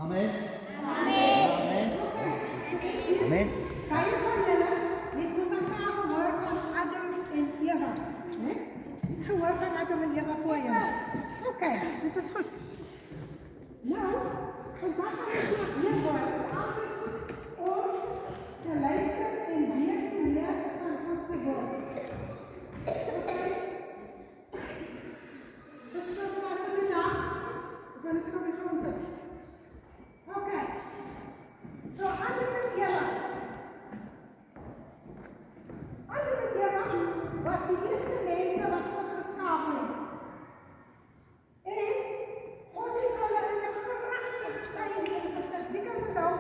Amen. Amen. Amen. Baie van julle het mos al klaar gehoor van Adam en Eva, né? Het gehoor van Adam en Eva voor julle? Oké, dit is goed. Nou, vandag gaan ons nog weer hoor. Het is altyd goed om te luister en weer te leer van God se woord. Oké? Dis vandag vir die dag. Wanneer kom die grond sit? Oké. So, Adam en Eva. Adam en Eva was die eerste mense wat God geskaap het. En God het hulle in 'n pragtige tuin gesit. Wie kan onthou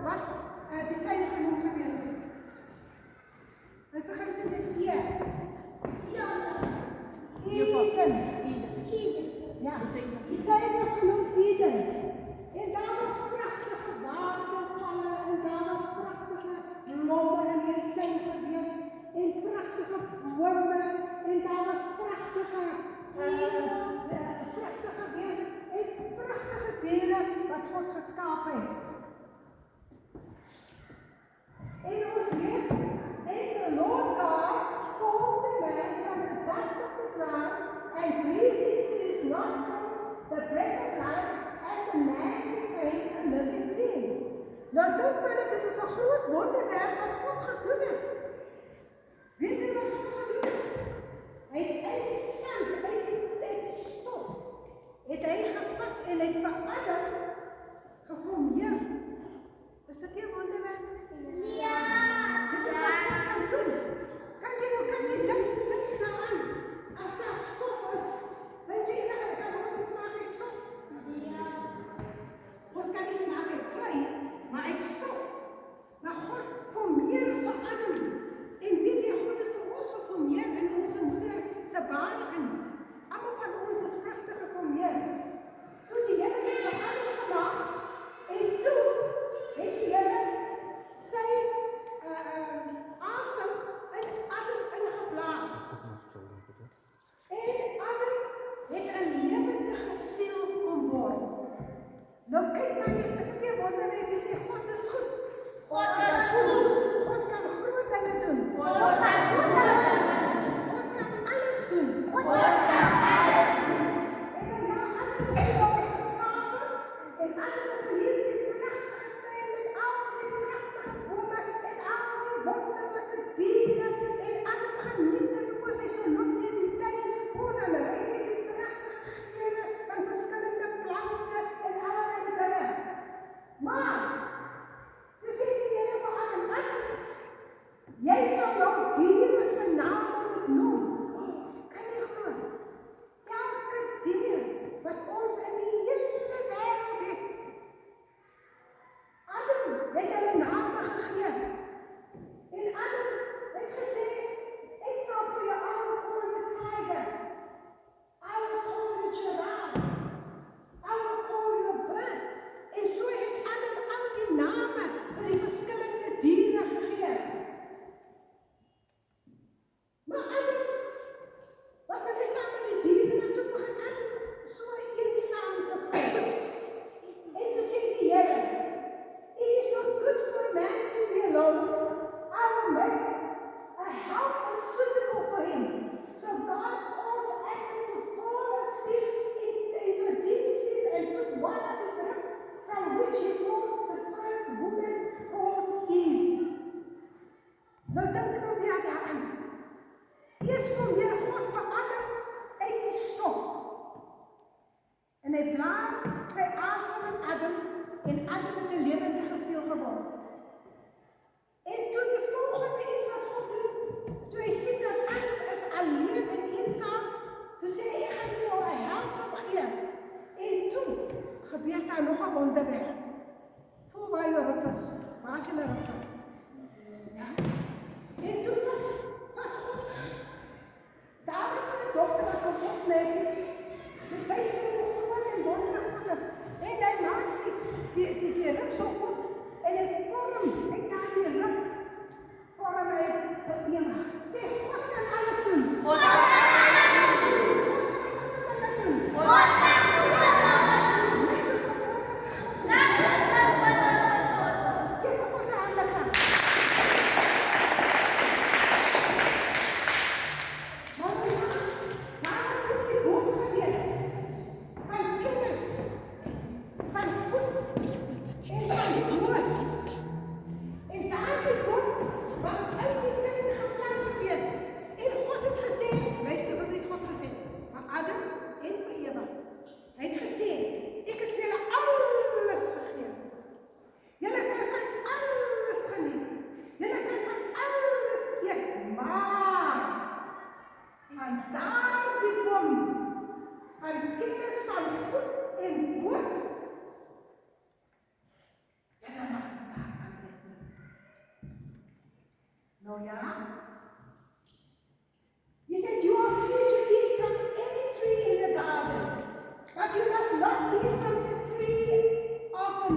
wat die tuin genoem gewees het? Dit begin met 'n E. Eden. Ja, die tuin was genoemd Eden. En daar was prachtige watervallen en daar was prachtige blomme in hierdie tuin gewees en prachtige bome en daar was prachtige wese en prachtige diere wat God geskaap het. En ons lees, and the Lord God formed the man from the dust of the ground and breathed into his nostrils the breath of life, and the man became a living being. Nou dink maar net, dit is 'n groot wonderwerk wat God gedoen het. Weet jy wat God gedoen het? Hy het uit die sand, uit die stof, het hy gevat en het verander, geformeer. Is dit nie 'n wonderwerk? Ja! Dit is wat God kan doen. Kan jy dink daaraan, as daar stof is, dink jy enige, kan ons iets maak uit stof? Ja. Ons kan iets maak uit klei, maar uit stof. Maar God formeer vir Adam. En weet jy, God het vir ons geformeer in ons moeder se baan in. Almal van ons is pragtig geformeer. So die Here het vir Adam gemaak en toe het die Here sy asem in Adam ingeblaas. En Adam het 'n lewendige siel kom word. Nou kyk maar net, is dit nie wonderwerk jy sê God is goed? God is goed. God kan groot dinge doen. God kan alles doen. God kan alles doen. En dan Adam is geskapen en Adam is in hierdie pragtige tuin met al die pragtige bome en al die wonderlike diere en Adam geniet dit hoe hy so loop deur die tuin, hoe dan ry hy die pragtige geure van verskillende plante en allerlei dinge. Maar dis die Here vir Adam, jy sal nou diere se name moet noem. Kan jy glo? Elke dier wat ons in die hele wêreld het. Adam het hulle name gegee. En Adam het gesê, ek sal vir jou call you tiger. I will call you giraffe. I will call you a bird. En so het Adam al die name vir die verskillende diere gegee. Maar Adam was hy saam met die diere en toe begin Adam so eensaam te voel. En toe sê die Here, it is not good for man to be alone. I will make a helper suitable for him. So God calls Adam to form a stick into a deep sleep and took one of his ribs from which he formed the first woman called Eve. Nou dink nou weer daaraan. Eers formeer God vir Adam uit die stof. En hy blaas sy asem in Adam en Adam het 'n lewendige siel geword. En toe die volgende iets wat God doen, toe hy sien dat Adam is alleen en eensaam, toe sê hy, ek gaan vir jou 'n helper gee. En toe gebeur daar nog 'n wonderwerk. Voel waar jou rib is, waar is jou rib? Ja. En toe wat God, daar was 'n dogter wat kom opsny. Dit wys hoe groot en wonderlik God is. En hy maak die rib so op en hy vorm, ek daar die rib vorm hy vir Eva. Sê, God kan alles doen. God kan alles doen. God kan alles doen. God kan alles doen.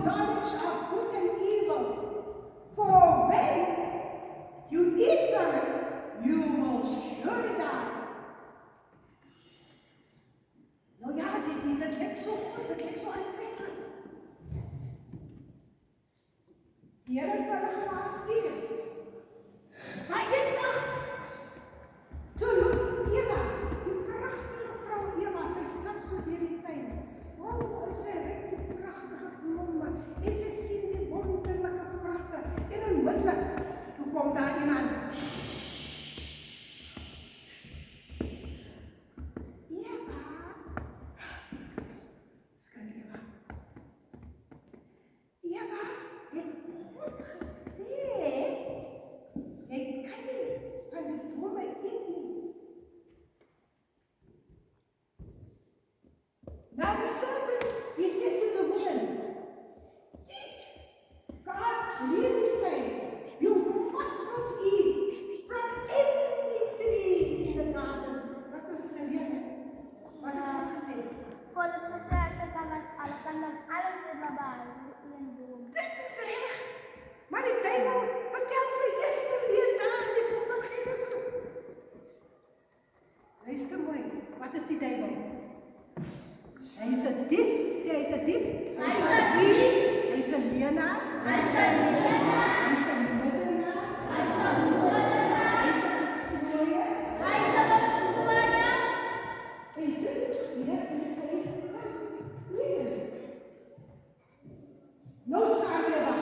knowledge of good and evil. For when you eat from it, you will surely die. Nou ja, dit lijkt zo goed, dit lijkt zo aantrekkelijk. Die Here het hulle gewaarsku. Maar een dag, toe loop Eva, die prachtige vrou Eva, sy stap so deur die tuin. Oh, sy ruik die prachtige blomme, en sy sien die wonderlike vrugte, en onmiddellik, toe kom daar iemand. Eva, skryf Eva. Eva het God gesê, jy kan nie van die bome eet nie. Now the serpent, he said to the woman, "Did God really say you must not eat from any tree in the garden?" Wat was dit nou? Wat het God gesê? God het gesê, sy kan met alles in my baan, in boom. Dit is reg. Maar die duiwel vertel sy eerste leer daar in die boek van Genesis. Luister mooi, wat is die duiwel? Hy is 'n dief, sê hy is 'n dief. Hy is 'n dief. Hy is 'n leienaar. Hy is 'n leienaar. Hy is 'n moordenaar. Hy is 'n moordenaar. Hy is 'n bestoorder. Hy is 'n bestoorder. En dit hier in die leer. Nou staan Eva.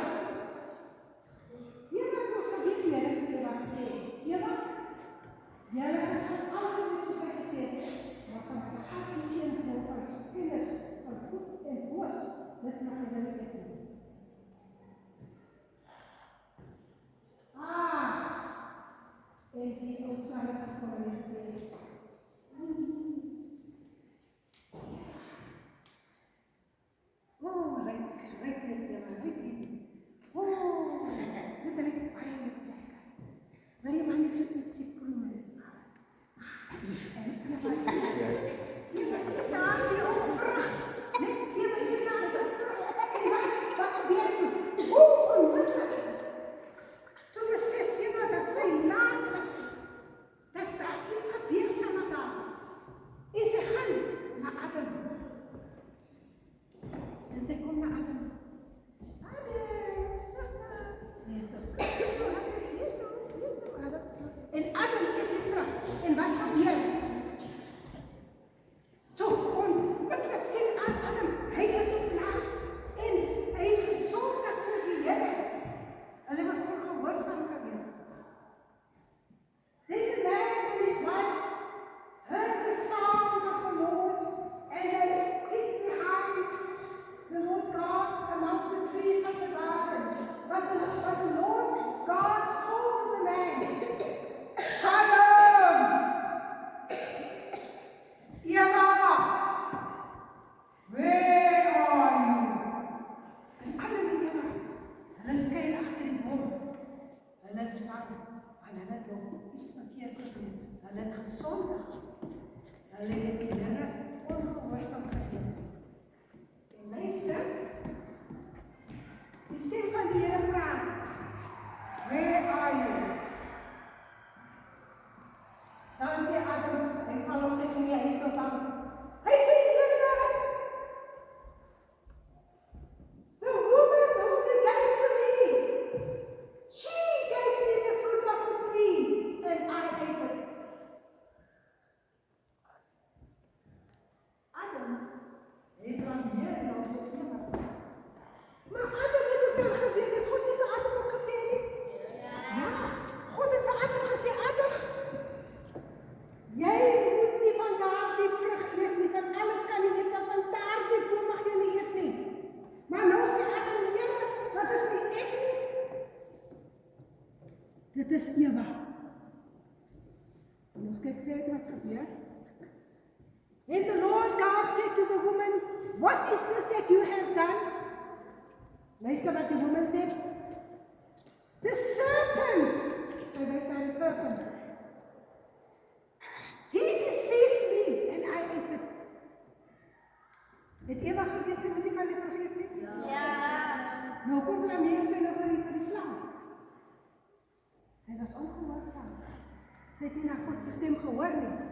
Eva het ons geweet die Here het vir Eva gesê, Eva, julle kan alles net soos hy gesê het, maar van die hart en teen van kennis van goed en boos, dit mag julle nie eet nie. En die ou Sarah het vir my gesê, oh, ryk net Eva, ryk net. Oh, dit lyk baie lekker. Wil jy maar nie so ietsie proe nie? En Eva, daar die ou vrug. Net Eva, hier daar die ou vrug. En wat gebeur toe? Oh, onmiddellik. Toe besef Eva dat sy laat is. Dat daar iets gebeur saam met haar. En sy gaan na Adam. En sy kom na Adam. En Adam eet die vrug. En wat gebeur? Toe onmiddellik sien Adam, hy is op klaar. En hy het gesondig voor die Here. Hulle was ongehoorsaam gewees. Then the man and his wife heard the sound of the Lord, and they hid behind the Lord God among the trees of the garden. But the Lord God called to the man, Adam! Eva! Where are you? En Adam en Eva, hulle skuil agter die boom. Hulle span, en hulle het nog iets verkeerd gedoen. Hulle het gesondig. Hulle het die Here ongehoorsaam gewees. En luister, die stem van die Here vra, where are you? Dan sê Adam, hy val op sy knie, hy is nog bang. Hy sê, Here, the woman whom you gave to me, she gave me the fruit of the tree, and I ate it. Adam, hy blameer nou vir Eva. Maar Adam het ook wel geweet, het God nie vir Adam ook gesê nie? Ja, God het vir Adam gesê, Adam, jy moet nie van daardie vrug eet nie, van alles kan jy eet, maar van daardie boom mag jy nie eet nie. Maar nou sê Adam, Here, wat is nie ek nie? Dit is Eva. En ons kyk verder wat gebeur. And the Lord God said to the woman, what is this that you have done? Luister wat die woman sê. The serpent. Sy wys na die serpent. He deceived me and I ate it. Het Eva geweet sy moet nie van die vergeet nie? Ja. Sy was ongehoorsaam. Sy het nie na God se stem gehoor nie.